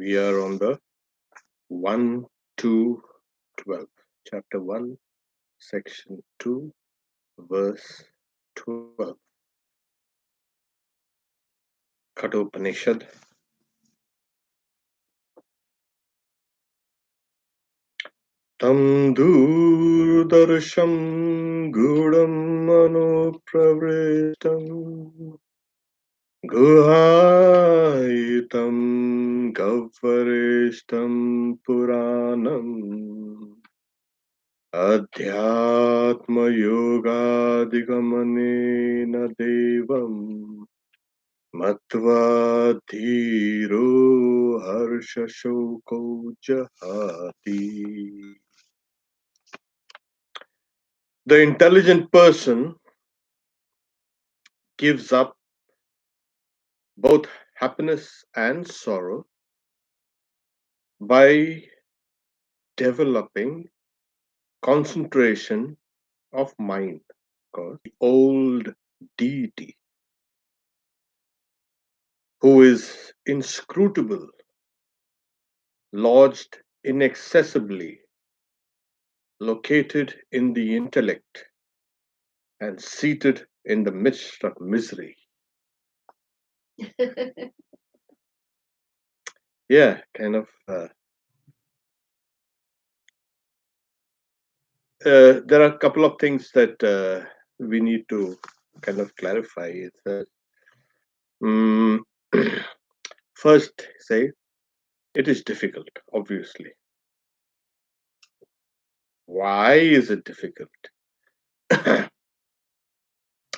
We are on the 1 to 12, chapter 1, section 2, verse 12. Kathopanishad. Tam durdarsham gudam manopravritam guhaitam gavaristam puranam adhyatma yogadigamanena devam matva dhiro harsha shoko jahati. The intelligent person gives up both happiness and sorrow by developing concentration of mind. Because the old deity who is inscrutable, lodged inaccessibly, located in the intellect, and seated in the midst of misery. Yeah, kind of. There are a couple of things that we need to kind of clarify. Mm, first, say it is difficult, obviously. Why is it difficult?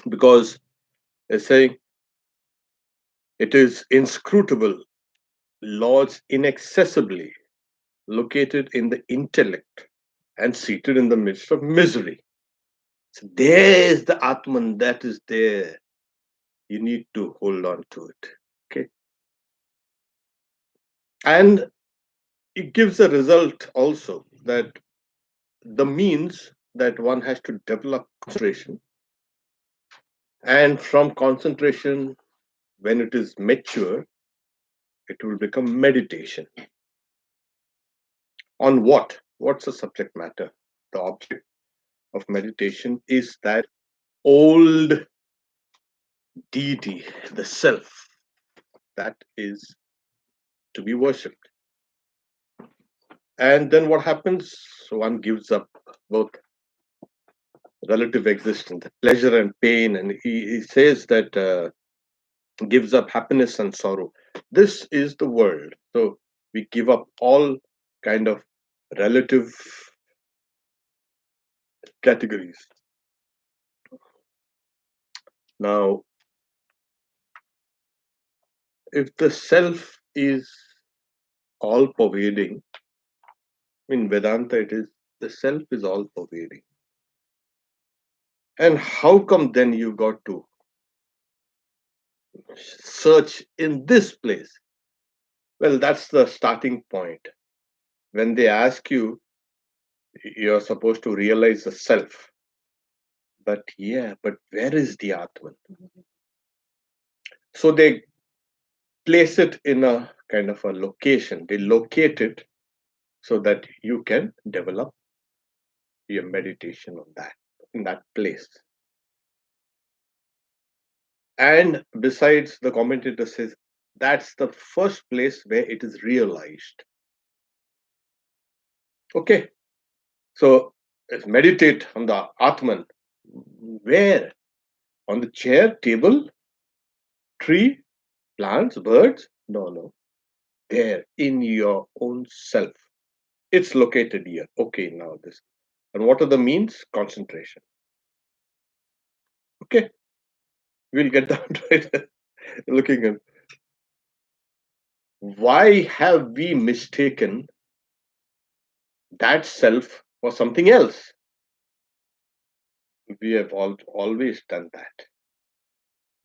Because they say it is inscrutable, lodged inaccessibly, located in the intellect, and seated in the midst of misery. So there is the Atman that is there. You need to hold on to it. Okay. And it gives a result also that the means that one has to develop concentration, and from concentration, when it is mature, it will become meditation. On what? What's the subject matter? The object of meditation is that old deity, the self, that is to be worshipped. And then what happens? One gives up both relative existence, pleasure and pain, and he says that gives up happiness and sorrow. This is the world. So we give up all kind of relative categories. Now, if the self is all pervading, in Vedanta it is the self is all pervading. And how come then you got to search in this place? Well, that's the starting point. When they ask you, you're supposed to realize the self. But yeah, but where is the Atman? So they place it in a kind of a location. They locate it so that you can develop your meditation on that, in that place. And besides, the commentator says that's the first place where it is realized. Okay, so let's meditate on the Atman. Where? On the chair, table, tree, plants, birds? No, no. There, in your own self. It's located here. Okay, now this. And what are the means? Concentration. Okay, we'll get down to it. Looking at why have we mistaken that self for something else? We have always done that.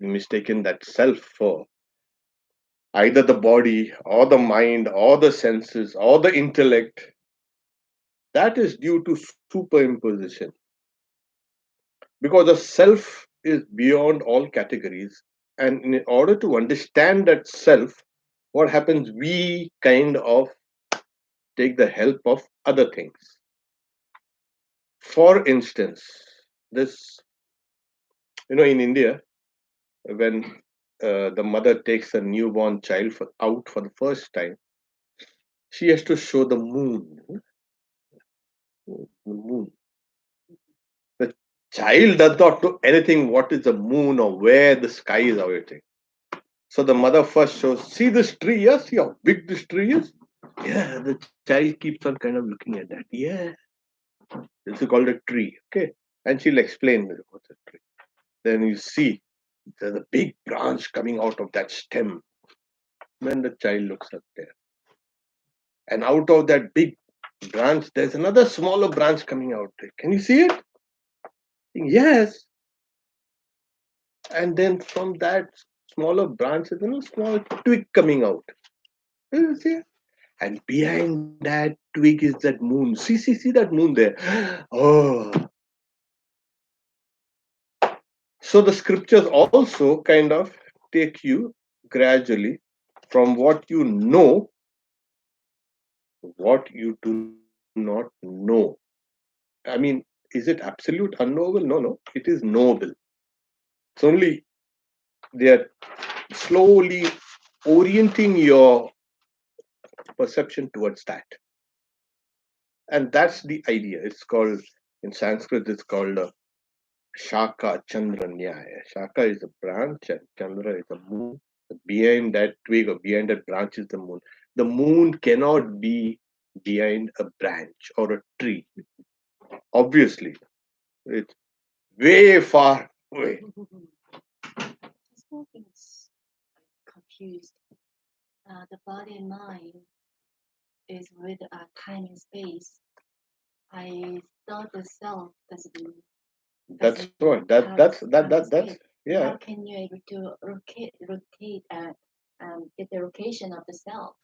We mistaken that self for either the body or the mind or the senses or the intellect. That is due to superimposition. Because the self is beyond all categories. And in order to understand that self, what happens? We kind of take the help of other things. For instance, this, in India, when the mother takes a newborn child out for the first time, she has to show the moon. The moon. The child does not know anything what is the moon or where the sky is or anything. So the mother first shows, see this tree, yes, see how big this tree is? Yeah, the child keeps on kind of looking at that. Yeah, this is called a tree. Okay. And she'll explain what's a tree. Then you see there's a big branch coming out of that stem. When the child looks up there. And out of that big branch, there's another smaller branch coming out there. Can you see it? Yes. And then from that smaller branch, there's a small twig coming out. You see? And behind that twig is that moon. See that moon there. Oh. So the scriptures also kind of take you gradually from what you know, what you do not know. I mean, is it absolute unknowable? No. It is knowable. It's only they are slowly orienting your perception towards that. And that's the idea. It's called, in Sanskrit, it's called Shaka Chandra Nyaya. Shaka is a branch and Chandra is a moon. Behind that twig or behind that branch is the moon. The moon cannot be behind a branch or a tree. Obviously, it's way far away. Small things confused. The body and mind is with time and space. I thought the self That's doesn't what have time and that's space. yeah. How can you able to rotate get the location of the self?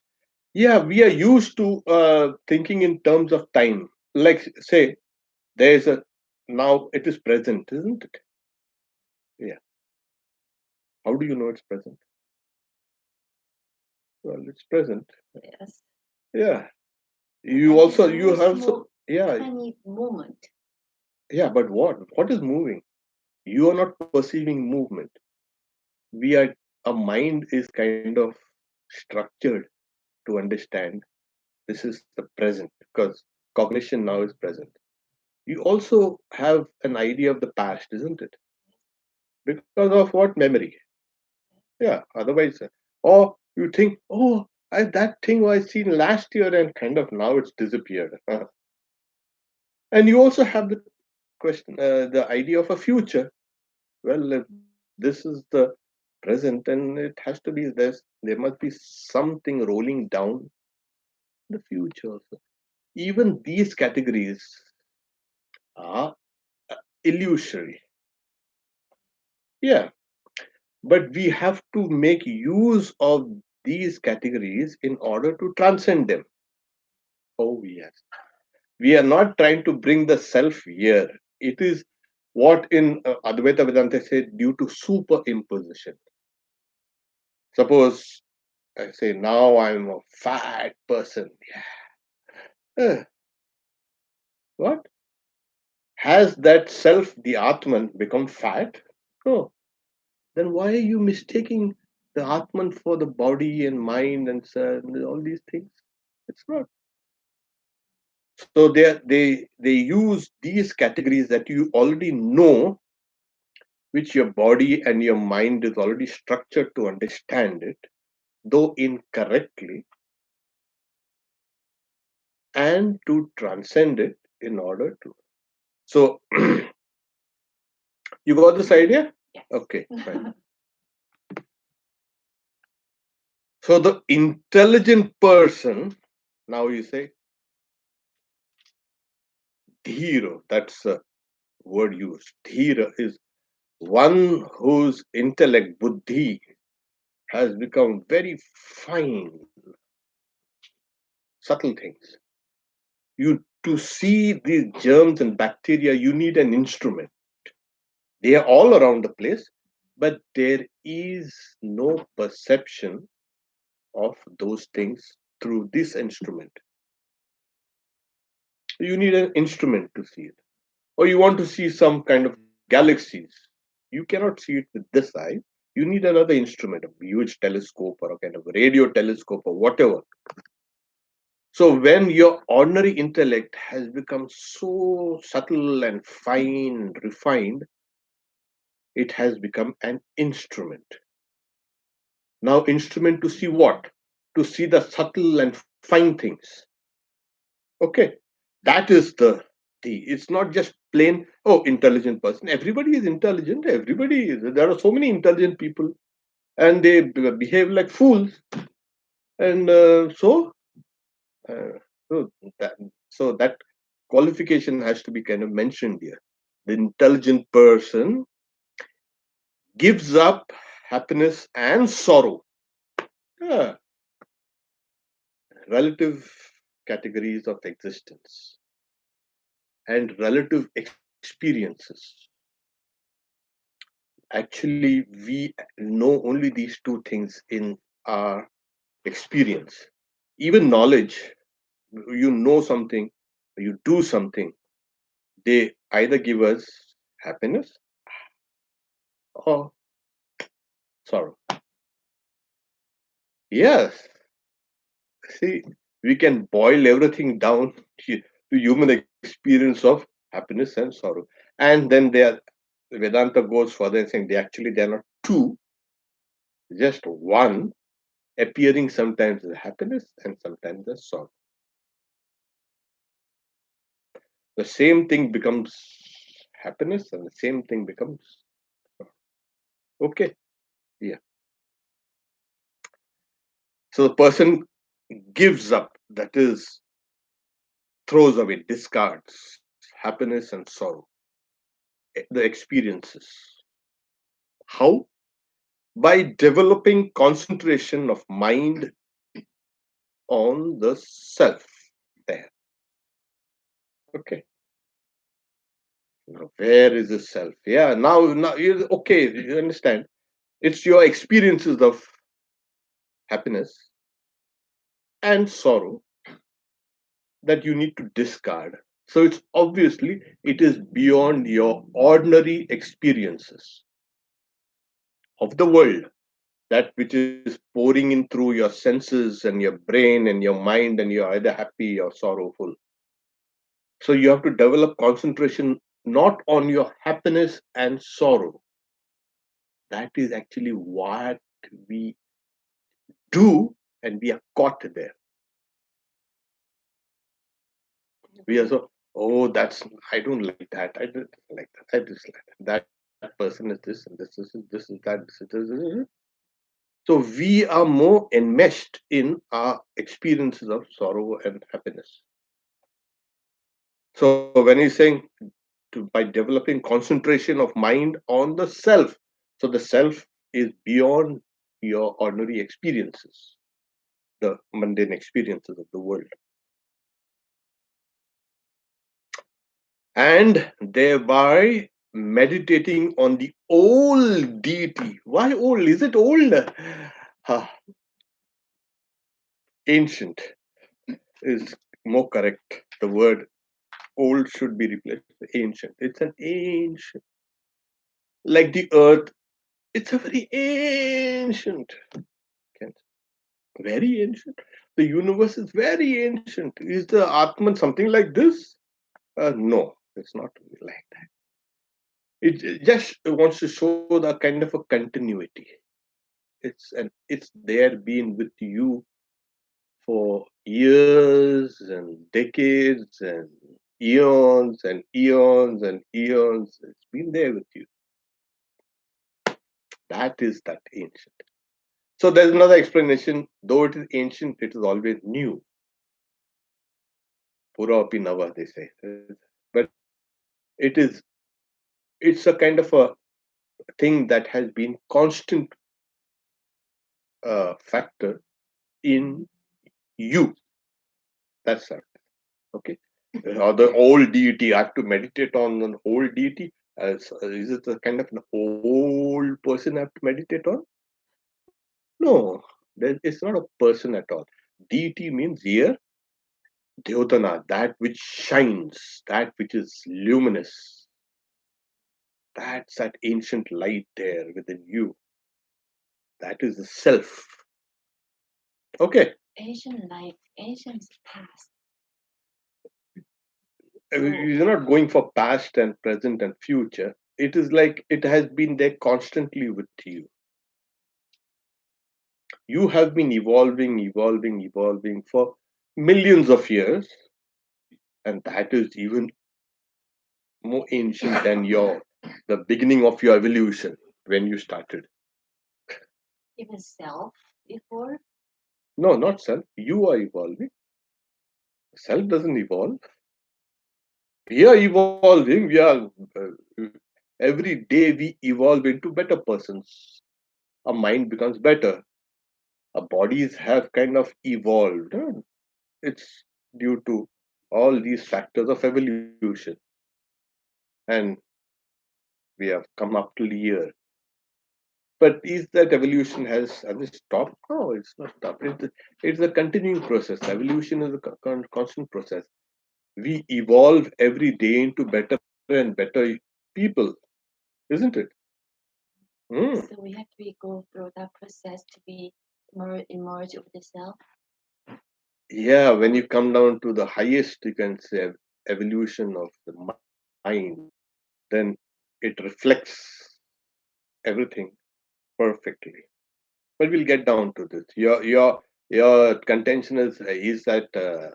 Yeah, we are used to thinking in terms of time. Like, say, there's a now it is present, isn't it? Yeah. How do you know it's present? Well, it's present. Yes. Yeah. And it's a You very also, small, yeah, tiny moment. yeah. But what? What is moving? You are not perceiving movement. We are, a mind is kind of structured to understand this is the present because cognition now is present. You also have an idea of the past, isn't it? Because of what? Memory. Yeah. Otherwise, or you think, oh, that thing was seen last year and kind of now it's disappeared. And you also have the question, the idea of a future. Well, if this is the present, then it has to be this. There must be something rolling down the future also. Even these categories are illusory. Yeah, but we have to make use of these categories in order to transcend them. Oh, yes. We are not trying to bring the self here. It is what in Advaita Vedanta said due to superimposition. Suppose I say now I'm a fat person. Yeah. What? Has that self, the Atman, become fat? No. Then why are you mistaking the Atman for the body and mind and all these things? It's not. So they use these categories that you already know, which your body and your mind is already structured to understand it, though incorrectly, and to transcend it in order to. So you got this idea? Yes. Okay, fine. So the intelligent person, now you say, dhira, that's a word used. Dhira is one whose intellect, buddhi, has become very fine, subtle things. You to see these germs and bacteria, you need an instrument. They are all around the place, but there is no perception of those things through this instrument. You need an instrument to see it. Or you want to see some kind of galaxies. You cannot see it with this eye. You need another instrument, a huge telescope or a kind of radio telescope or whatever. So when your ordinary intellect has become so subtle and fine, refined, it has become an instrument. Now, instrument to see what? To see the subtle and fine things. Okay, that is the. It's not just plain intelligent person. Everybody is intelligent. Everybody is. There are so many intelligent people, and they behave like fools. And uh, so that so that qualification has to be kind of mentioned here. The intelligent person gives up happiness and sorrow. Yeah, relative categories of existence and relative experiences. Actually, we know only these two things in our experience. Even knowledge, you know something, you do something, they either give us happiness or sorrow. Yes, see, we can boil everything down to human experience of happiness and sorrow. And then they are, Vedanta goes further and saying they are not two, just one, appearing sometimes as happiness and sometimes as sorrow. The same thing becomes happiness and the same thing becomes sorrow. Okay, yeah. So the person gives up, that is, throws away, discards happiness and sorrow, the experiences. How? By developing concentration of mind on the self there. Okay. Now, where is the self? Yeah, now okay, you understand. It's your experiences of happiness and sorrow that you need to discard. So it's obviously it is beyond your ordinary experiences of the world, that which is pouring in through your senses and your brain and your mind, and you're either happy or sorrowful. So you have to develop concentration not on your happiness and sorrow. That is actually what we do, and we are caught there. We are so, oh, that's, I don't like that. I don't like that. I dislike that. That person is this, and this is that. This. So we are more enmeshed in our experiences of sorrow and happiness. So when he's saying by developing concentration of mind on the self, so the self is beyond your ordinary experiences, the mundane experiences of the world, and thereby meditating on the old deity. Why old? Is it old? Ah, ancient is more correct. The word old should be replaced with ancient. It's an ancient, like the earth. It's a very ancient, very ancient. The universe is very ancient. Is the Atman something like this? No, it's not like that. It just wants to show the kind of a continuity. It's there, been with you for years and decades and eons and eons and eons. It's been there with you. That is that ancient. So there's another explanation. Though it is ancient, it is always new. Pura api nava, they say. But it is, it's a kind of a thing that has been constant factor in you. That's right. Okay. Or the old deity. I have to meditate on an old deity. Is it a kind of an old person I have to meditate on? No. It's not a person at all. Deity means here, Dhyotana, that which shines, that which is luminous. That's that ancient light there within you. That is the self. Okay. Ancient life, ancient past. You're not going for past and present and future. It is like it has been there constantly with you. You have been evolving for millions of years, and that is even more ancient than the beginning of your evolution when you started. Even self before. No, not self. You are evolving. Self doesn't evolve. We are evolving. We are every day we evolve into better persons. Our mind becomes better. Our bodies have kind of evolved. It's due to all these factors of evolution, and we have come up till here. But is that evolution has it stopped? No, it's not stopped. It's a continuing process. Evolution is a constant process. We evolve every day into better and better people, isn't it? Hmm. So we have to go through that process to be more emerge of the self. Yeah, when you come down to the highest, you can say evolution of the mind, then it reflects everything perfectly. But we'll get down to this. Your contention is that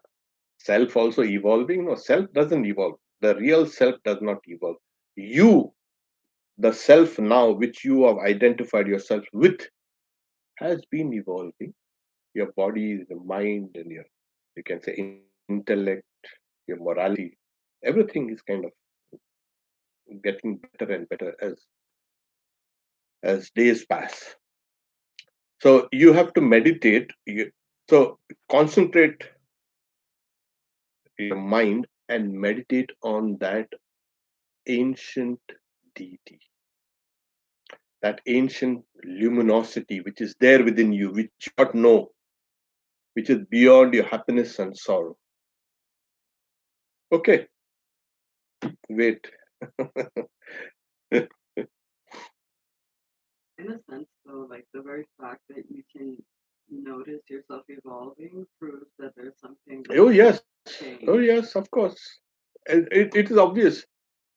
self also evolving? No, self doesn't evolve. The real self does not evolve. You, the self now, which you have identified yourself with, has been evolving. Your body, the mind, and your, you can say, intellect, your morality, everything is kind of getting better and better as days pass. So you have to meditate. So concentrate your mind and meditate on that ancient deity, that ancient luminosity which is there within you, which you not know, which is beyond your happiness and sorrow. Okay, wait. In a sense, though, like the very fact that you can notice yourself evolving proves that there's something Oh that yes, oh changed. yes, of course. It is obvious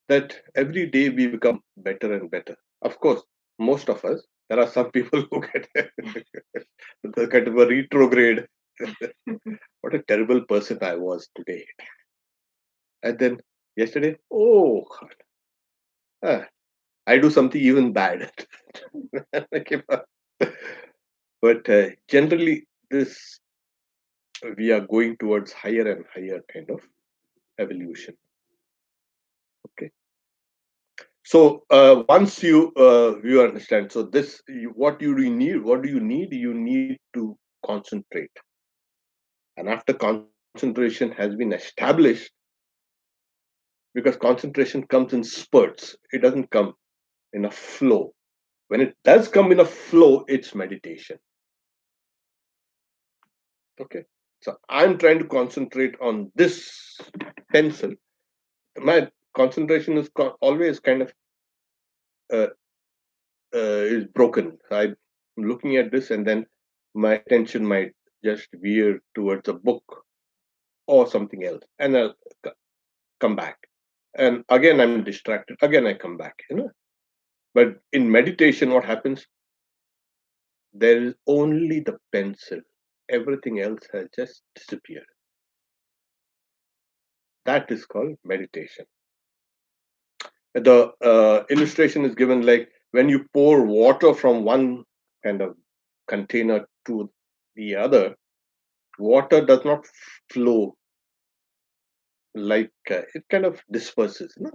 that every day we become better and better. Of course, most of us. There are some people who get the kind of a retrograde. What a terrible person I was today. And then yesterday, oh God, ah, I do something even bad. But generally, this we are going towards higher and higher kind of evolution. Okay. So once you understand, so what you really need, what do you need? You need to concentrate, and after concentration has been established, because concentration comes in spurts, it doesn't come in a flow. When it does come in a flow, it's meditation. Okay, so I'm trying to concentrate on this pencil. My concentration is always kind of uh, is broken. I'm looking at this, and then my attention might just veer towards a book or something else, and I'll come back. And again, I'm distracted. Again, I come back. But in meditation, what happens? There is only the pencil. Everything else has just disappeared. That is called meditation. The illustration is given like when you pour water from one kind of container to the other, water does not flow like it kind of disperses. No?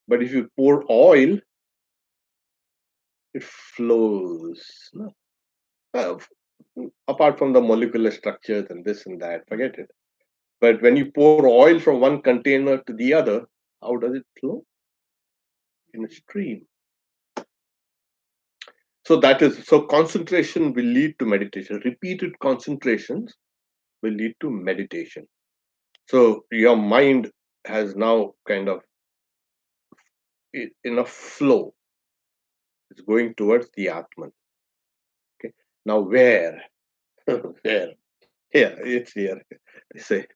But if you pour oil, it flows. No? Uh, Apart from the molecular structures and this and that, forget it. But when you pour oil from one container to the other, how does it flow? In a stream. So that is, so concentration will lead to meditation. Repeated concentrations will lead to meditation. So your mind has now kind of in a flow. It's going towards the Atman. Okay. Now where? Where? Here. It's here. They say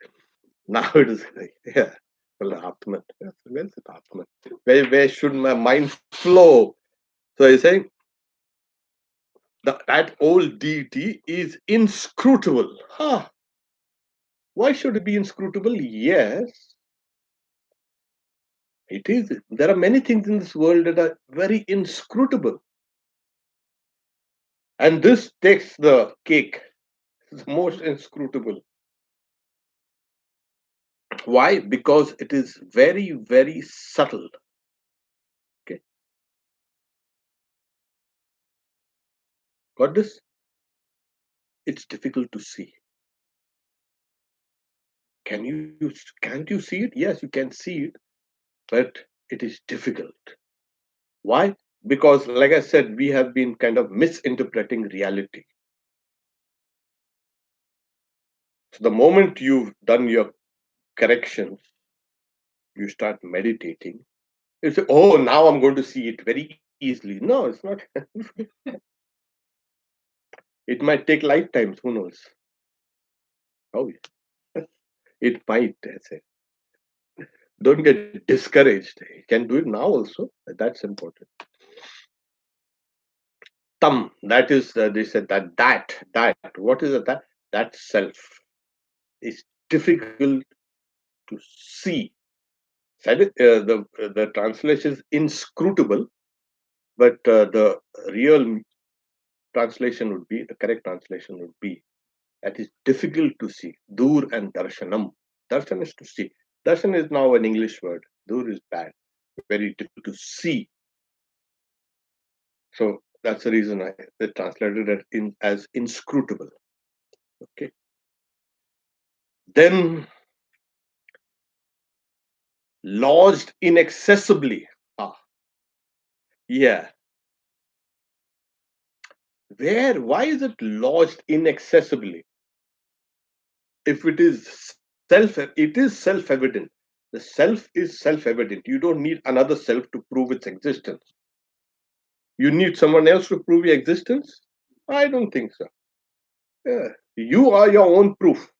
now it is here. Well, Atman. Yes, where's it Atman? Where should my mind flow? So he's saying that old deity is inscrutable. Huh. Why should it be inscrutable? Yes, it is. There are many things in this world that are very inscrutable. And this takes the cake. It's the most inscrutable. Why? Because it is very, very subtle. Okay. Got this? It's difficult to see. Can't you see it? Yes, you can see it, but it is difficult. Why? Because, like I said, we have been kind of misinterpreting reality. So the moment you've done your corrections, you start meditating. You say, "Oh, now I'm going to see it very easily." No, it's not. It might take lifetimes. Who knows? Oh, it might. I say. Don't get discouraged. You can do it now also. That's important. Tam. That is. They said that. What is that? That self is difficult to see. Said it, the translation is inscrutable, but the real translation would be, the correct translation would be, that is difficult to see. Dur and darshanam. Darshan is to see. Darshan is now an English word. Dur is bad. Very difficult to see. So that's the reason I translated it as inscrutable. Okay. Then lodged inaccessibly. Ah, yeah. Where? Why is it lodged inaccessibly? If it is it is self-evident. The self is self-evident. You don't need another self to prove its existence. You need someone else to prove your existence? I don't think so. Yeah. You are your own proof.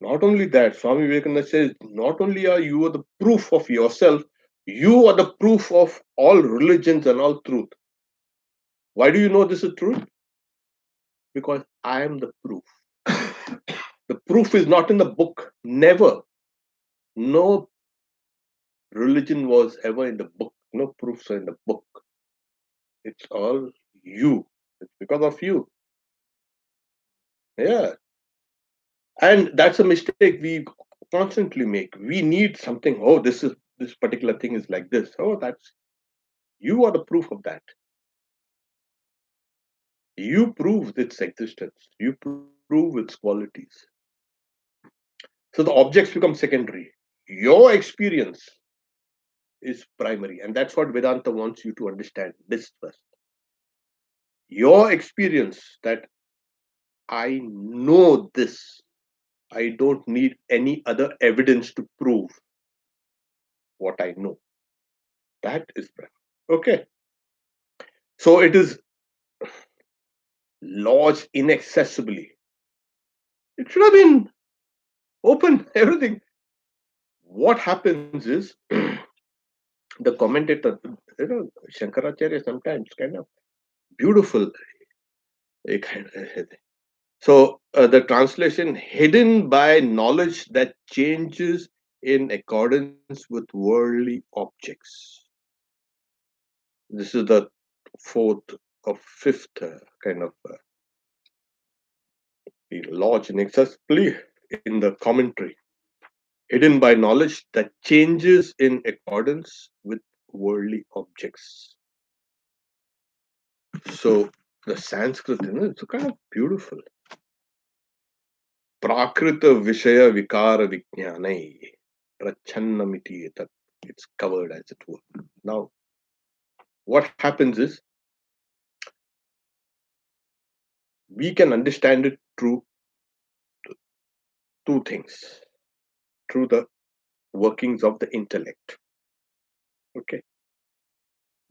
Not only that, Swami Vivekananda says, not only are you the proof of yourself, you are the proof of all religions and all truth. Why do you know this is truth? Because I am the proof. The proof is not in the book. Never. No religion was ever in the book. No proofs are in the book. It's all you. It's because of you. Yeah. And that's a mistake we constantly make. We need something. Oh, this particular thing is like this. Oh, that's, you are the proof of that. You prove its existence. You prove its qualities. So the objects become secondary. Your experience is primary. And that's what Vedanta wants you to understand this first. Your experience, that I know this. I don't need any other evidence to prove what I know. That is primary. Okay. So it is lodged inaccessibly. It should have been open, everything. What happens is the commentator, Shankaracharya sometimes kind of beautiful. So the translation, hidden by knowledge that changes in accordance with worldly objects. This is the fourth or fifth kind of lodge inaccessibly in the commentary. Hidden by knowledge that changes in accordance with worldly objects. So the Sanskrit, it's kind of beautiful. Prakrita Vishaya Vikara Vijnanai Prachannamiti etat. It's covered, as it were. Now, what happens is we can understand it through two things, through the workings of the intellect. Okay.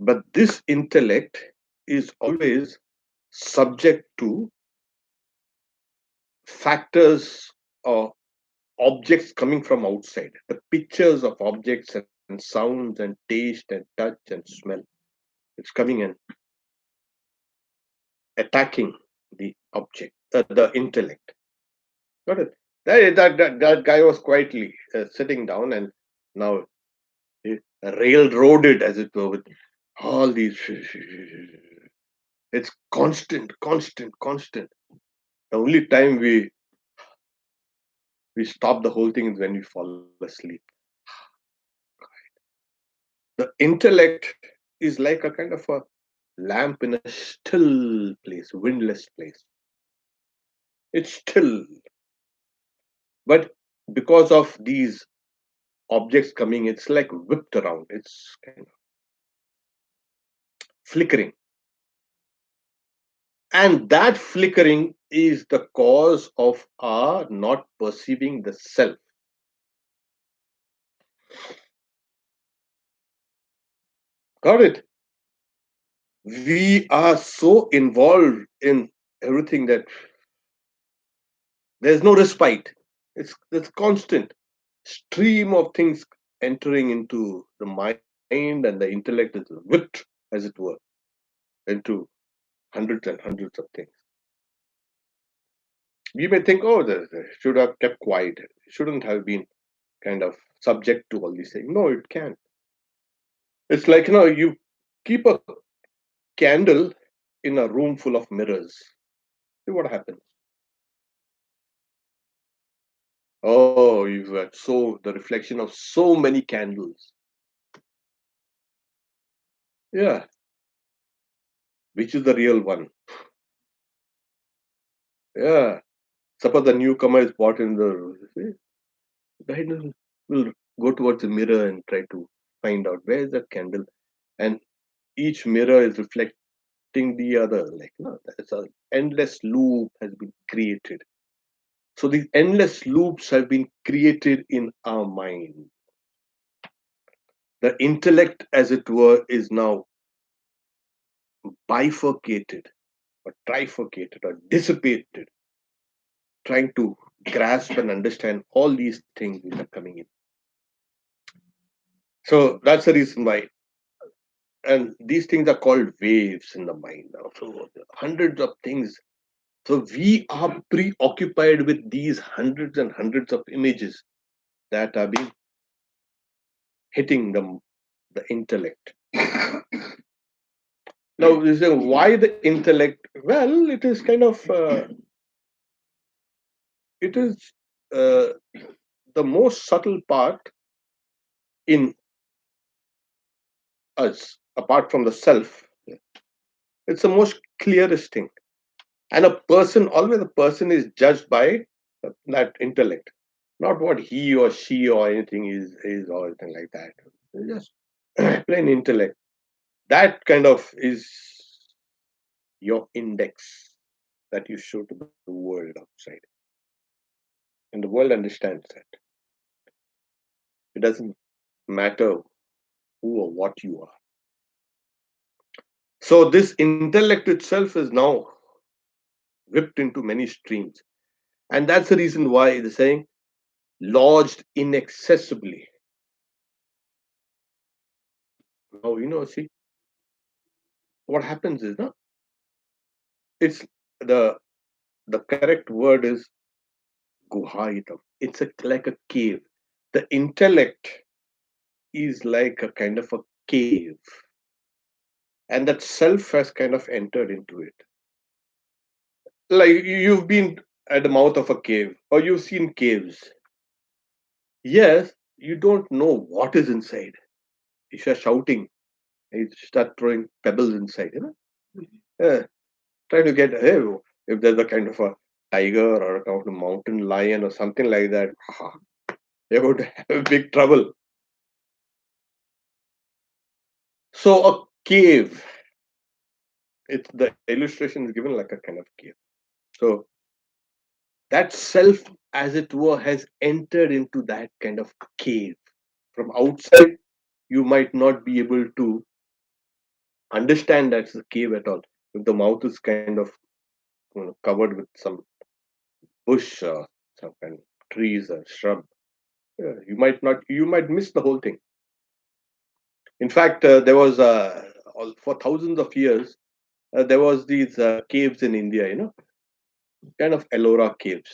But this intellect is always subject to factors or objects coming from outside, the pictures of objects and sounds and taste and touch and smell. It's coming and attacking the object, the intellect. Got it? That guy was quietly sitting down and now railroaded, as it were, with all these. It's constant, constant, constant. The only time we stop the whole thing is when we fall asleep. The intellect is like a kind of a lamp in a still place, windless place. It's still, but because of these objects coming, it's like whipped around. It's kind of flickering. And that flickering is the cause of our not perceiving the self. Got it? We are so involved in everything that there's no respite. It's constant stream of things entering into the mind, and the intellect is whipped, as it were, into hundreds and hundreds of things. We may think, oh, they should have kept quiet. It shouldn't have been kind of subject to all these things. No, it can't. It's like, you keep a candle in a room full of mirrors. See what happens. Oh, you've got the reflection of so many candles. Yeah, which is the real one? Yeah. Suppose the newcomer is bought in the guy will go towards the mirror and try to find out where is that candle, and each mirror is reflecting the other. Like, no, that's an endless loop has been created. So these endless loops have been created in our mind. The intellect, as it were, is now bifurcated or trifurcated or dissipated, trying to grasp and understand all these things which are coming in. So that's the reason why. And these things are called waves in the mind now. So hundreds of things. So we are preoccupied with these hundreds and hundreds of images that are being hitting the intellect. Now, you say, why the intellect? Well, it is kind of it is uh, the most subtle part in us, apart from the self. It's the most clearest thing. And always a person is judged by that intellect, not what he or she or anything is or anything like that. It's just plain intellect. That kind of is your index that you show to the world outside. And the world understands that. It doesn't matter who or what you are. So this intellect itself is now whipped into many streams. And that's the reason why they're saying lodged inaccessibly. Now, see, what happens is, it's the correct word is guhaitam. It's like a cave. The intellect is like a kind of a cave, and that self has kind of entered into it. Like you've been at the mouth of a cave, or you've seen caves. Yes, you don't know what is inside. If you're shouting, you start throwing pebbles inside. Yeah, try to get, hey, if there's a kind of a tiger or a kind of a mountain lion or something like that, you're going to have big trouble. So a cave, it's the illustration is given like a kind of cave. So that self, as it were, has entered into that kind of cave. From outside, you might not be able to understand that's a cave at all. If the mouth is kind of covered with some bush or some kind of trees or shrub, you might miss the whole thing. In fact, there was for thousands of years there was these caves in India, kind of Ellora caves.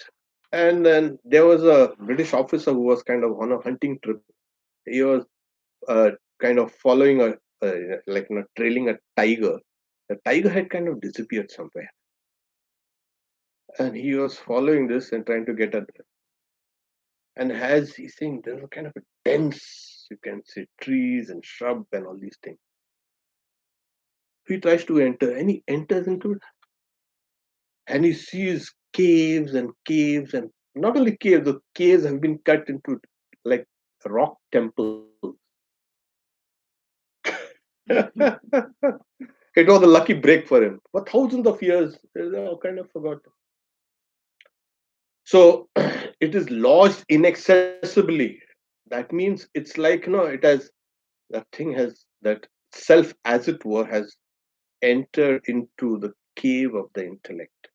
And then there was a British officer who was kind of on a hunting trip. He was uh, kind of following trailing a tiger. The tiger had kind of disappeared somewhere, and he was following this and trying to get at it. And as he's saying, there's a kind of a dense, you can say, trees and shrub and all these things. He tries to enter, and he enters into it, and he sees caves, and not only caves, the caves have been cut into like rock temples. It was a lucky break for him. For thousands of years, kind of forgotten. So it is lodged inaccessibly. That means it's like, that thing has, that self, as it were, has entered into the cave of the intellect.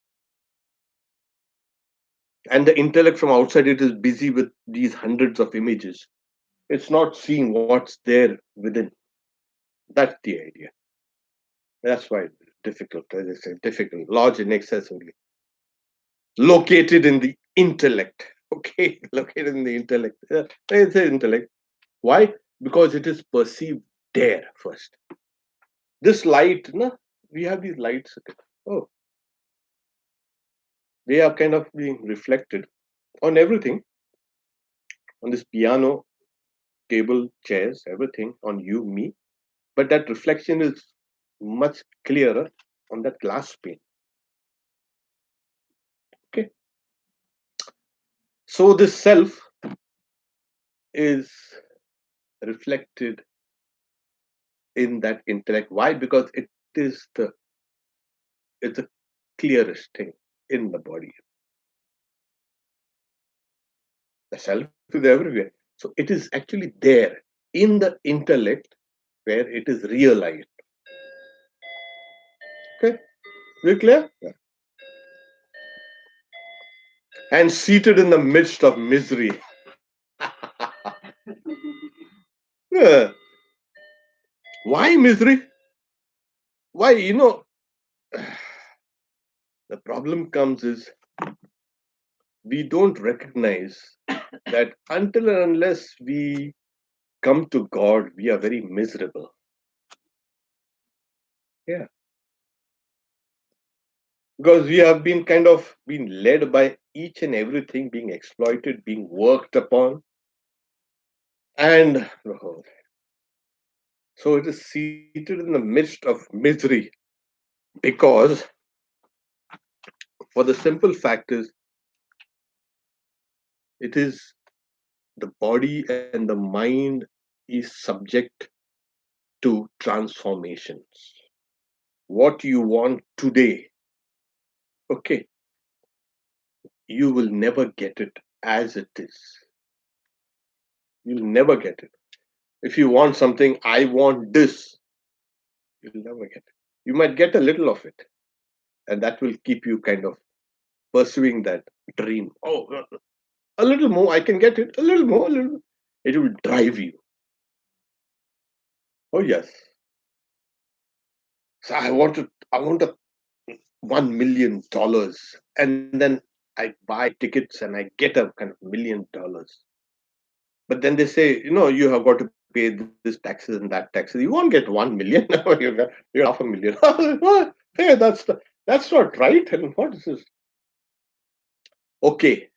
And the intellect from outside, it is busy with these hundreds of images. It's not seeing what's there within. That's the idea. That's why it's difficult, as I said, difficult, large inaccessibly. Located in the intellect. Okay, located in the intellect. It's the intellect. Why? Because it is perceived there first. This light, no, we have these lights. Okay. Oh, they are kind of being reflected on everything, on this piano, table, chairs, everything, on you, me. But that reflection is much clearer on that glass pane. Okay. So this self is reflected in that intellect. Why? Because it's the clearest thing in the body. The self is everywhere. So it is actually there in the intellect where it is realized. Okay, we clear? Yeah. And seated in the midst of misery. Yeah. Why misery? Why? The problem comes is we don't recognize that until and unless we come to God, we are very miserable. Yeah. Because we have been kind of been led by each and everything, being exploited, being worked upon. And so it is seated in the midst of misery because, for the simple fact is, it is the body and the mind is subject to transformations. What you want today, okay, you will never get it as it is. You'll never get it. If you want something, I want this, you'll never get it. You might get a little of it, and that will keep you kind of pursuing that dream. Oh, a little more, I can get it. A little more, a little. It will drive you. Oh yes. So I want a $1 million, and then I buy tickets and I get a kind of $1 million. But then they say, you have got to pay this taxes and that taxes. You won't get 1 million. You got 500,000. Hey, that's not right. And what is this? Okay,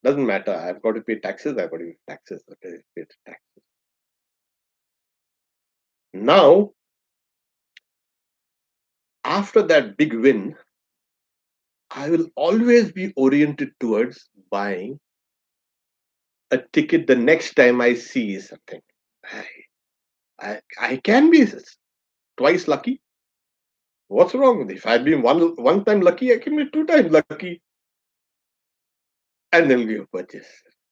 doesn't matter. I've got to pay taxes. I've got to pay taxes. Okay, pay taxes. Now, after that big win, I will always be oriented towards buying a ticket the next time I see something. I, I can be twice lucky. What's wrong? If I've been one time lucky, I can be two times lucky. And they'll give a purchase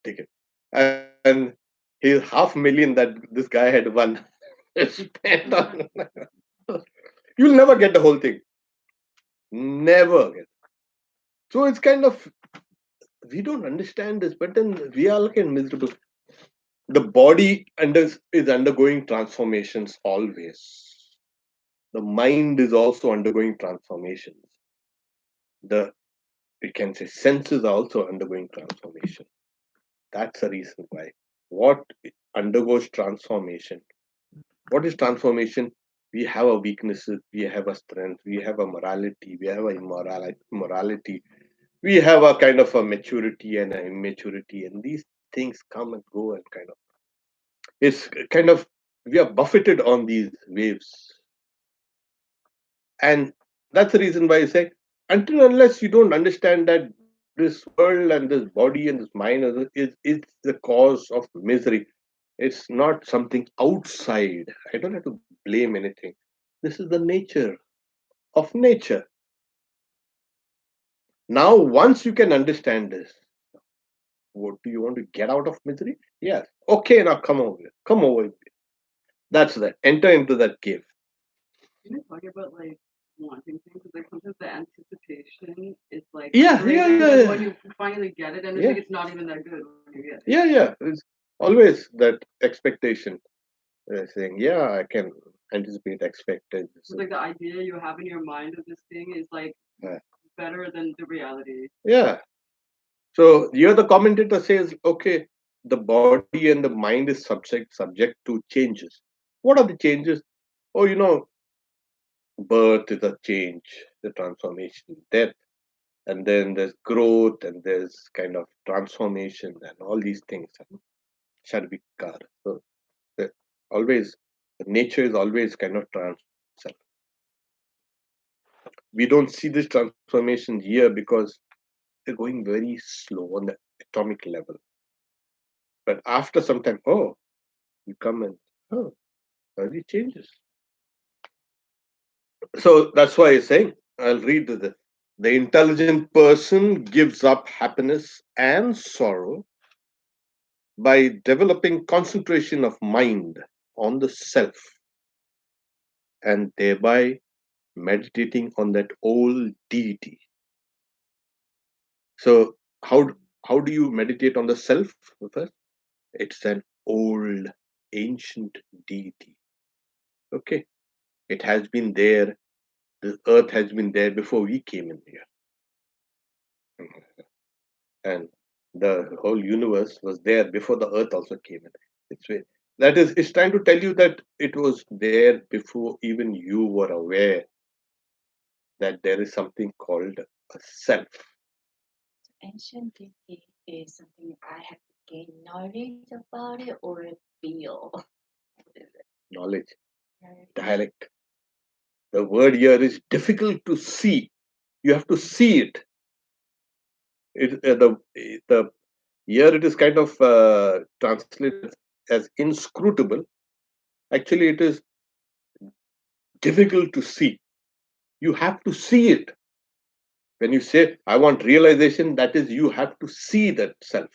ticket. And his 500,000 that this guy had won spent on. You'll never get the whole thing. Never get. So it's kind of, we don't understand this, but then we are looking miserable. The body is undergoing transformations always. The mind is also undergoing transformations. The, we can say, senses are also undergoing transformation. That's the reason why. What undergoes transformation? What is transformation? We have our weaknesses, we have a strength, we have a morality, we have a immorality, we have a kind of a maturity and an immaturity, and these things come and go, and kind of, it's kind of, we are buffeted on these waves. And that's the reason why I say, until unless you don't understand that this world and this body and this mind is the cause of misery, it's not something outside. I don't have to blame anything. This is the nature of nature. Now, once you can understand this, what do you want to get out of misery? Yes. Okay, now come over here. Come over here. That's that. Enter into that cave. You know, talking about like wanting things, like sometimes the anticipation is like Yeah, greater yeah, than yeah, when you finally get it, and it's yeah, like it's not even that good when you get it. yeah, yeah. It's always that expectation. Saying, yeah, I can anticipate, expected. It's like the idea you have in your mind of this thing is like Yeah. better than the reality. Yeah. So here the commentator says, okay, the body and the mind is subject to changes. What are the changes? Oh, birth is a change, the transformation, death, and then there's growth, and there's kind of transformation, and all these things. Sharvikar. So the, always, nature is always kind of transversal. We don't see this transformation here because they're going very slow on the atomic level. But after some time, oh, you come and, oh, early changes. So that's why I'm saying, I'll read the intelligent person gives up happiness and sorrow by developing concentration of mind on the self, and thereby meditating on that old deity. So how do you meditate on the self? First, it's an old ancient deity. Okay, it has been there. The earth has been there before we came in here, and the whole universe was there before the earth also came in. That is, it's trying to tell you that it was there before even you were aware that there is something called a self. Ancient deity is something I have to gain knowledge about it or feel. What is it? Knowledge, Right. dialect. The word here is difficult to see. You have to see it. The here it is kind of translated as inscrutable. Actually, it is difficult to see. You have to see it. When you say, I want realization, that is, you have to see that self.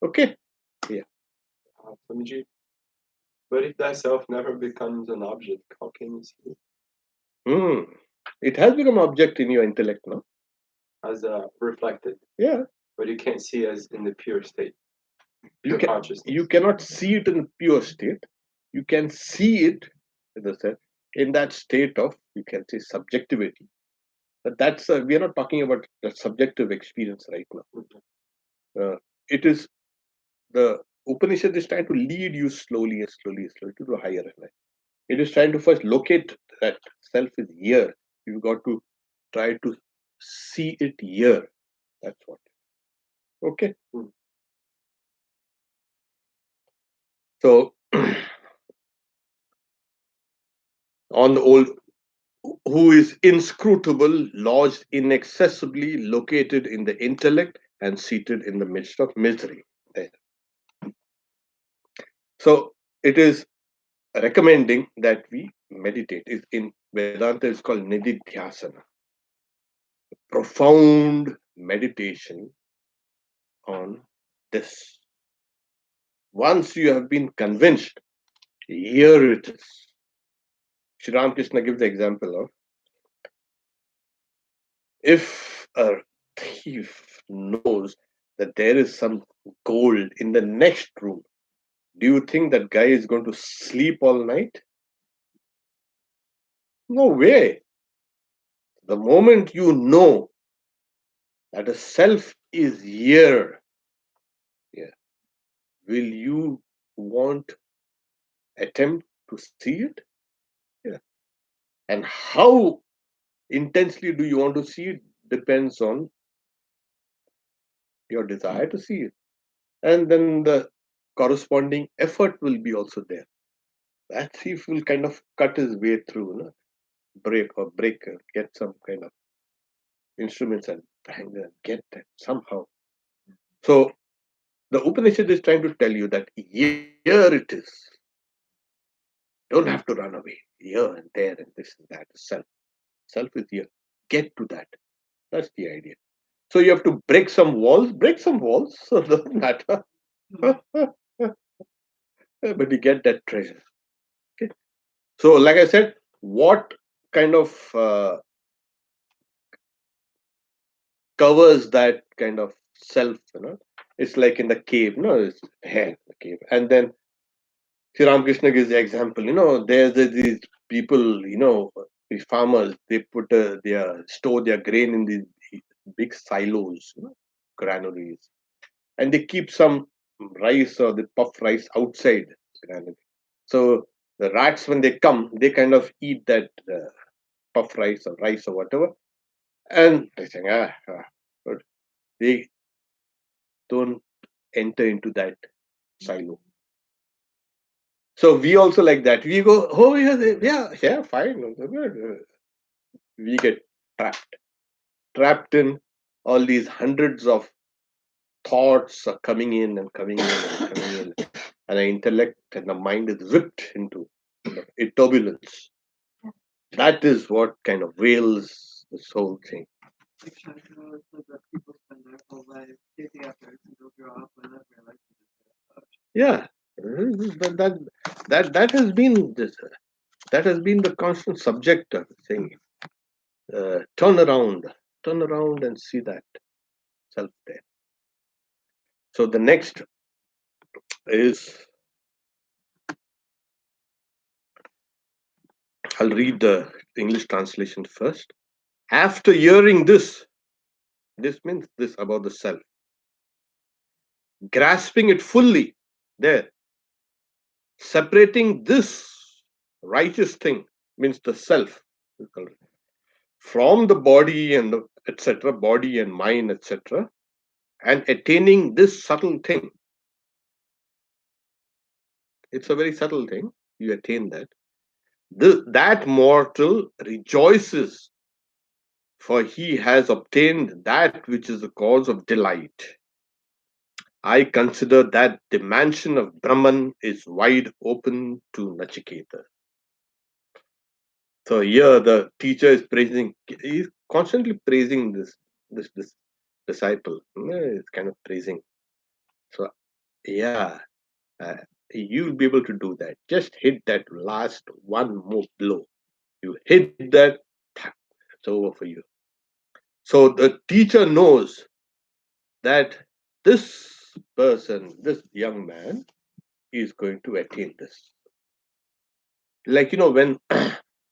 Okay? Yeah. Swamiji, but if thyself never becomes an object, how can you see it Hmm. It has become object in your intellect, no? as reflected? Yeah. But you can't see as in the pure state, You pure consciousness. you cannot see it in pure state. You can see it, as I said, in that state of, you can say, subjectivity. But that's we are not talking about the subjective experience right now. It is the Upanishad is trying to lead you slowly and slowly and slowly to the higher life. It is trying to first locate that self is here. You've got to try to see it here. That's what. Okay. So on the old, who is inscrutable, lodged inaccessibly, located in the intellect, and seated in the midst of misery. There. So it is recommending that we meditate. Is in Vedanta is called nididhyasana, profound meditation on this. Once you have been convinced, here it is. Sri Ramakrishna gives the example of if a thief knows that there is some gold in the next room, do you think that guy is going to sleep all night? No way. The moment you know that a self is here, yeah, will you want attempt to see it? Yeah. And how intensely do you want to see it depends on your desire to see it. And then the corresponding effort will be also there. That thief will kind of cut his way through, no? break, get some kind of instruments and bang and get that somehow. So the Upanishad is trying to tell you that here it is. Don't have to run away here and there and this and that. Self. Self is here. Get to that. That's the idea. So you have to break some walls, so it doesn't matter. But you get that treasure. Okay. So, like I said, what kind of covers that kind of self, it's like in the cave, it's hair, the cave. And then Sri Ramakrishna gives the example, there's these people, these farmers, they put store their grain in these big silos, granaries, and they keep some rice or the puff rice outside the granary. So the rats, when they come, they kind of eat that puff rice or whatever, and they think, but they don't enter into that silo. So we also like that. We go, oh yeah, fine. We get trapped in all these hundreds of thoughts are coming in and coming in and coming in, and the intellect and the mind is whipped into a turbulence. That is what kind of veils this whole thing. Like Shankara said that people spend their whole life chasing after a single drop and not realizing Yeah, that has been this. That has been the constant subject of the thing. Turn around and see that self there. So the next is, I'll read the English translation first. After hearing this means this about the self, grasping it fully, there, separating this righteous thing means the self from the body and the etc., body and mind, etc., and attaining this subtle thing. It's a very subtle thing. You attain that. That mortal rejoices, for he has obtained that which is the cause of delight. I consider that the mansion of Brahman is wide open to Nachiketa. So here the teacher is praising, he's constantly praising this disciple. It's kind of praising. So yeah, uh, you'll be able to do that. Just hit that last one more blow. You hit that, it's over for you. So the teacher knows that this person, this young man, is going to attain this. Like, when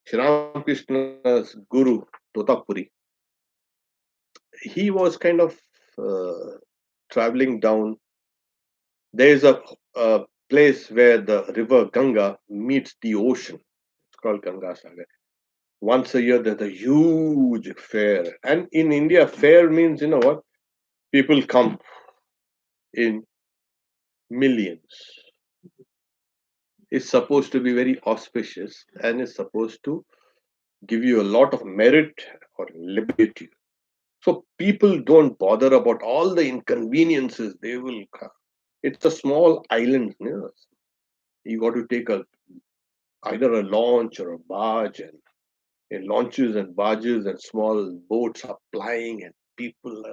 Sri Ramakrishna's guru, Totapuri, he was kind of uh, traveling down. There is a place where the river Ganga meets the ocean. It's called Ganga Sagar. Once a year, there's a huge fair. And in India, fair means, what? People come in millions. It's supposed to be very auspicious and is supposed to give you a lot of merit or liberty. So people don't bother about all the inconveniences. They will come. It's a small island. You got to take a either a launch or a barge, and in launches and barges and small boats are plying, and people,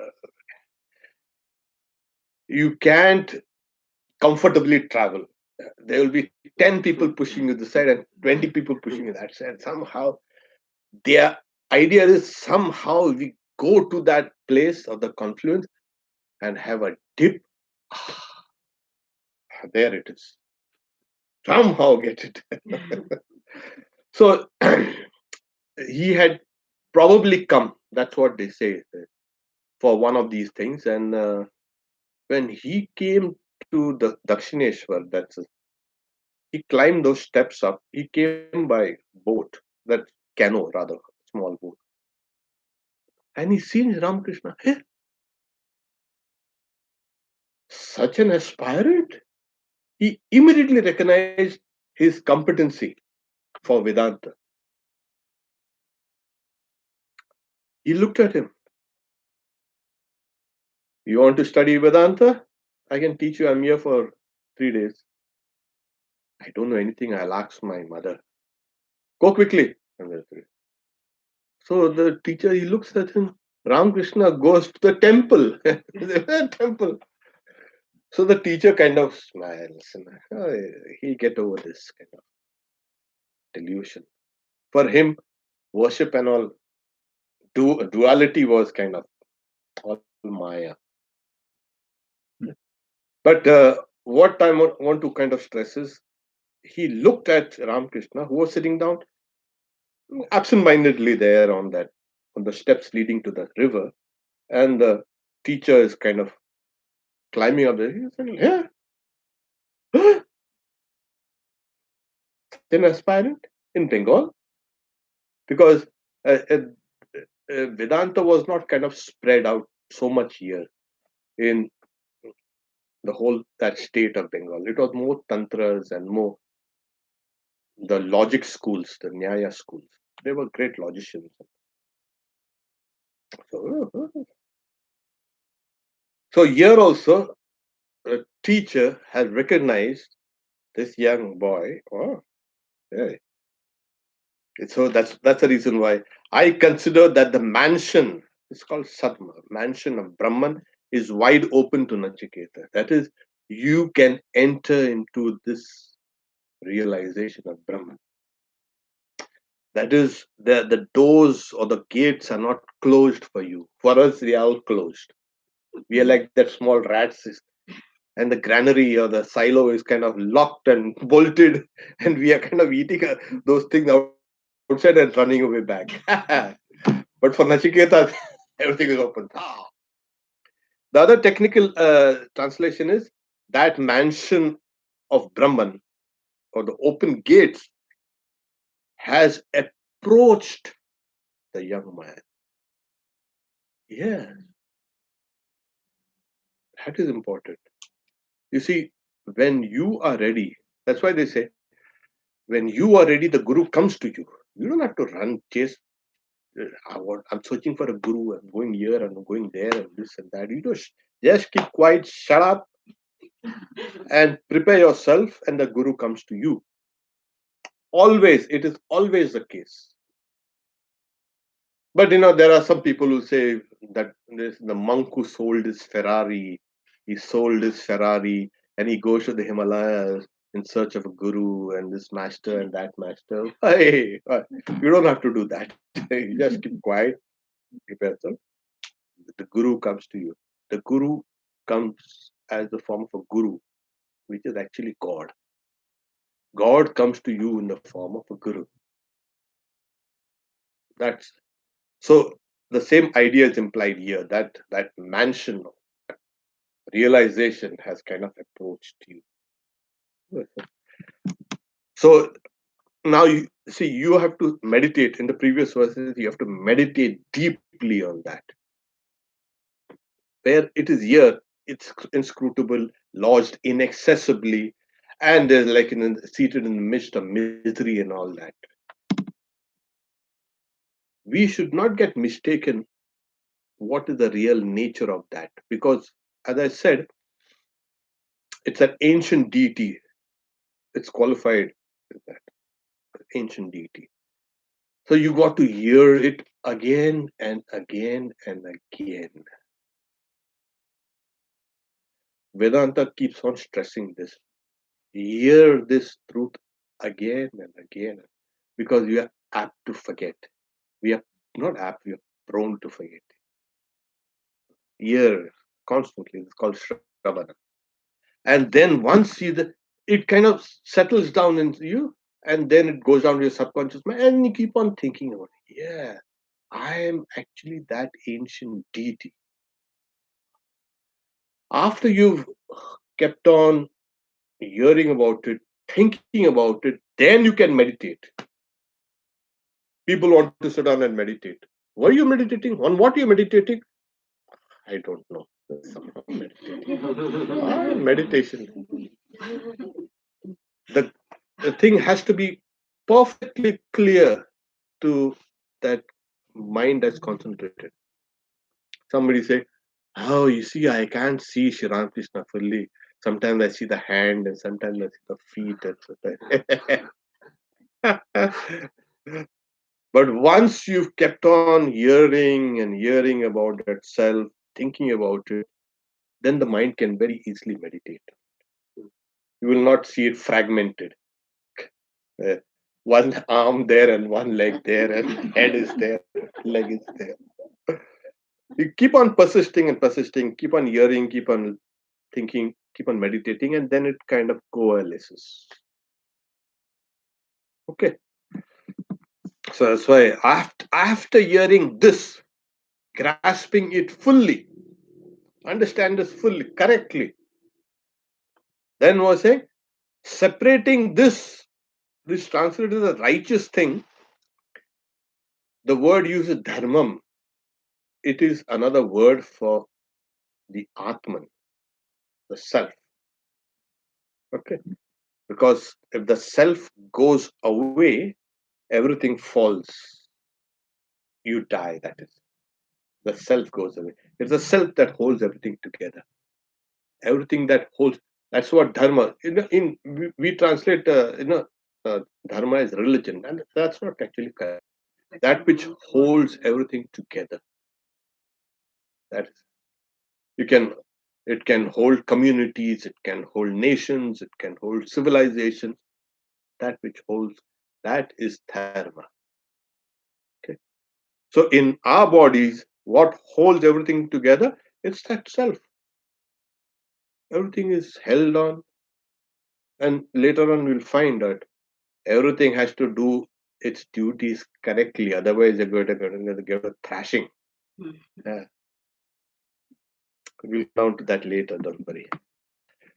you can't comfortably travel. There will be 10 people pushing you this side and 20 people pushing you that side. Somehow, their idea is somehow we go to that place of the confluence and have a dip. There it is. Somehow get it. So he had probably come. That's what they say for one of these things. And when he came to the Dakshineshwar, he climbed those steps up. He came by boat, that canoe rather, small boat, and he seen Ramakrishna. Hey, such an aspirant! He immediately recognized his competency for Vedanta. He looked at him. You want to study Vedanta? I can teach you. I'm here for 3 days. I don't know anything. I'll ask my mother. Go quickly. So the teacher, he looks at him. Ramakrishna goes to the temple. The temple. So the teacher kind of smiles and he'll get over this kind of delusion. For him, worship and all duality was kind of all Maya. But what I want to kind of stress is he looked at Ramakrishna, who was sitting down absent-mindedly there on the steps leading to the river, and the teacher is kind of climbing up there. He said, "Yeah, an aspirant in Bengal," because Vedanta was not kind of spread out so much here in the whole that state of Bengal. It was more tantras and more the logic schools, the Nyaya schools. They were great logicians. So here also, a teacher has recognized this young boy. Oh, yeah. So that's the reason why I consider that the mansion, it's called Sadma, mansion of Brahman, is wide open to Nachiketa. That is, you can enter into this realization of Brahman. That is, the doors or the gates are not closed for you. For us, they are all closed. We are like that small rats, and the granary or the silo is kind of locked and bolted, and we are kind of eating those things outside and running away back. But for Nachiketa, everything is open. The other technical translation is that mansion of Brahman or the open gates has approached the young man. Yeah, that is important. You see, when you are ready, that's why they say, when you are ready, the Guru comes to you. You don't have to run, chase. I'm searching for a Guru. I'm going here and I'm going there and this and that. You just keep quiet, shut up, and prepare yourself, and the Guru comes to you. Always, it is always the case. But there are some people who say that the monk who sold his Ferrari, he sold his Ferrari and he goes to the Himalayas in search of a guru and this master and that master. Hey, you don't have to do that. You just keep quiet, prepare yourself. The guru comes to you. The guru comes as the form of a guru, which is actually God. God comes to you in the form of a guru. That's so the same idea is implied here, that mansion of realization has kind of approached you. So now you see, you have to meditate. In the previous verses, you have to meditate deeply on that. Where it is here, it's inscrutable, lodged inaccessibly, and there's like seated in the midst of misery and all that. We should not get mistaken what is the real nature of that, because as I said, it's an ancient deity. It's qualified with that. ancient deity. So you got to hear it again and again and again. Vedanta keeps on stressing this. Hear this truth again and again because we are apt to forget. We are not apt, we are prone to forget. Hear constantly. It's called Shravana. And then once it kind of settles down into you, and then it goes down to your subconscious mind, and you keep on thinking about it. Yeah, I am actually that ancient deity. After you've kept on hearing about it, thinking about it, then you can meditate. People want to sit down and meditate. Why are you meditating? On what are you meditating? I don't know. Somehow meditating. Meditation. The, the thing has to be perfectly clear to that mind that's concentrated. Somebody say, "Oh, you see, I can't see Shri Ramakrishna fully. Sometimes I see the hand, and sometimes I see the feet, etc." But once you've kept on hearing and hearing about that self, thinking about it, then the mind can very easily meditate. You will not see it fragmented. Uh, one arm there and one leg there, and head is there, leg is there. You keep on persisting and persisting, keep on hearing, keep on thinking, keep on meditating, and then it kind of coalesces. Okay. So that's why after hearing this, grasping it fully, understand this fully, correctly, then was saying separating this translated as a righteous thing. The word used is dharmam. It is another word for the Atman, the self. Okay. Because if the self goes away, everything falls. You die, that is. The self goes away. It's the self that holds everything together. Everything that holds. That's what dharma. We translate, dharma as religion, and that's not actually correct. That which holds everything together. That is. You can. It can hold communities. It can hold nations. It can hold civilizations. That which holds. That is dharma. Okay. So in our bodies, what holds everything together? It's that self. Everything is held on, and later on we'll find that everything has to do its duties correctly. Otherwise, you're going to get a thrashing. Yeah. We'll come down to that later. Don't worry.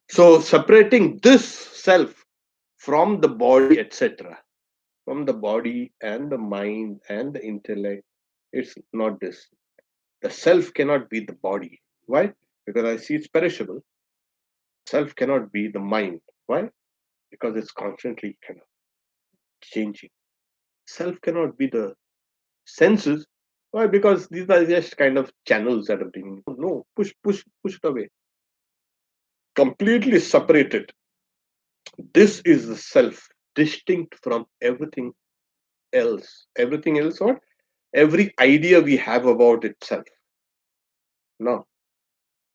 So separating this self from the body, etc., from the body and the mind and the intellect, it's not this. The self cannot be the body. Why? Because I see it's perishable. Self cannot be the mind. Why? Because it's constantly kind of changing. Self cannot be the senses. Why? Because these are just kind of channels that are being no push it away. Completely separated. This is the self, distinct from everything else. Everything else, what? Every idea we have about itself. No.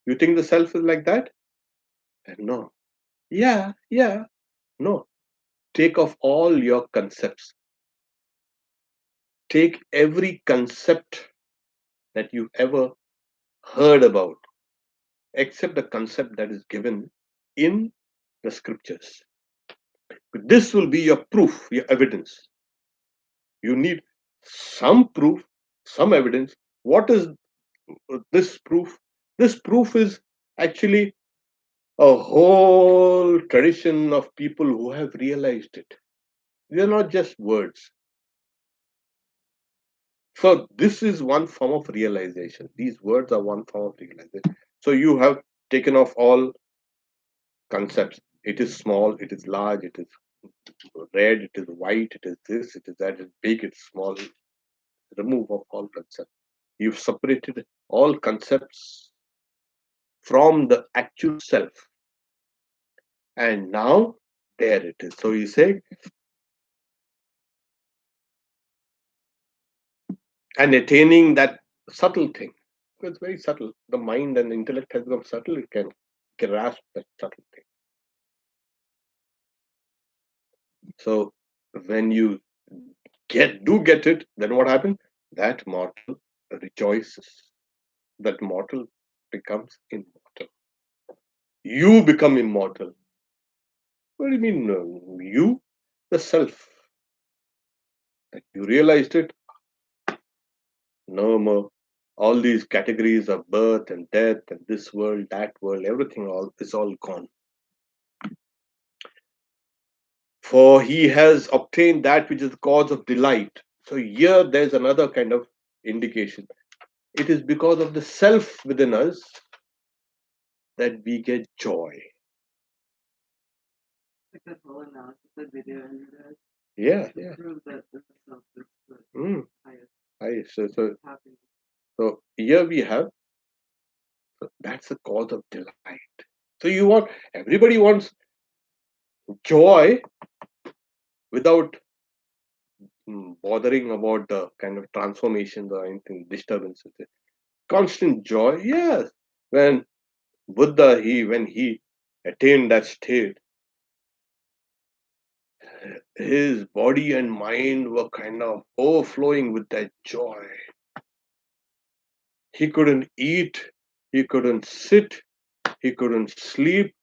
You think the self is like that? No. Yeah. No. Take off all your concepts. Take every concept that you've ever heard about, except the concept that is given in the scriptures. This will be your proof, your evidence. You need some proof, some evidence. What is this proof? This proof is actually a whole tradition of people who have realized it. They are not just words. So this is one form of realization. These words are one form of realization. So you have taken off all concepts. It is small, it is large, it is red, it is white, it is this, it is that, it is big, it's small. Remove of all concepts. You've separated all concepts from the actual self. And now there it is. So you say and attaining that subtle thing. It's very subtle. The mind and the intellect has become subtle. It can grasp that subtle thing. So when you get it, then what happens? That mortal rejoices. That mortal becomes immortal. You become immortal. What do you mean? You, the self. You realized it. No more. All these categories of birth and death and this world, that world, everything all is all gone. For he has obtained that which is the cause of delight. So here there's another kind of indication. It is because of the self within us that we get joy. Like that whole analysis that video ended Yeah, to yeah. prove that the self is the Mm. highest So happiness. here we have, that's the cause of delight. So you want, everybody wants joy without bothering about the kind of transformations or anything, disturbances. Constant joy, yes. When Buddha, when he attained that state, his body and mind were kind of overflowing with that joy. He couldn't eat, he couldn't sit, he couldn't sleep.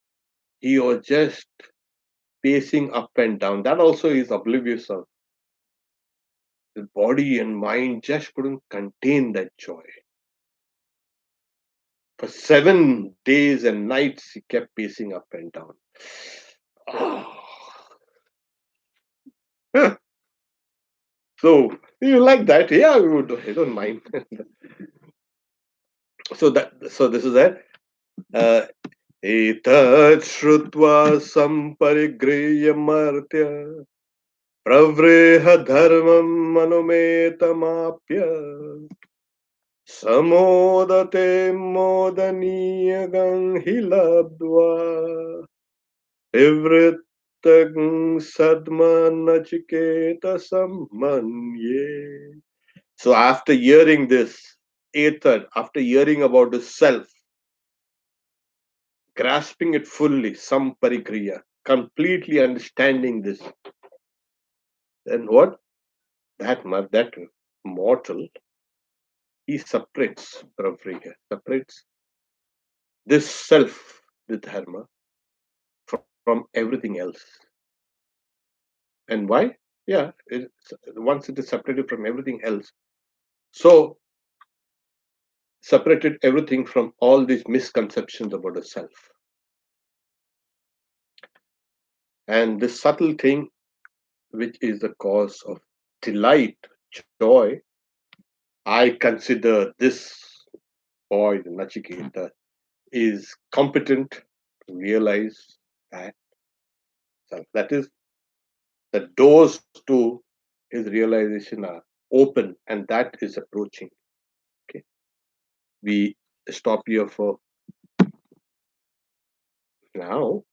He was just pacing up and down. That also is oblivious of the body and mind just couldn't contain that joy. For 7 days and nights, he kept pacing up and down. Ah. So you like that? Yeah, we would. I don't mind. So this is it. Etat shrutva samparigrihya martya pravreha dharmam manumetamapya samodate modaniyagam hilabdva ivrittang sadma nachiketa sammanye. So after hearing this, Ethan, after hearing about the self, grasping it fully, samparikriya, completely understanding this, then what? That mortal, he separates pravriya, separates this self, the dharma, from everything else. And why? Yeah, once it is separated from everything else, so separated everything from all these misconceptions about the self. And this subtle thing, which is the cause of delight, joy, I consider this boy, the Nachiketa, is competent to realize that self. That is, the doors to his realization are open, and that is approaching. Okay, we stop here for now.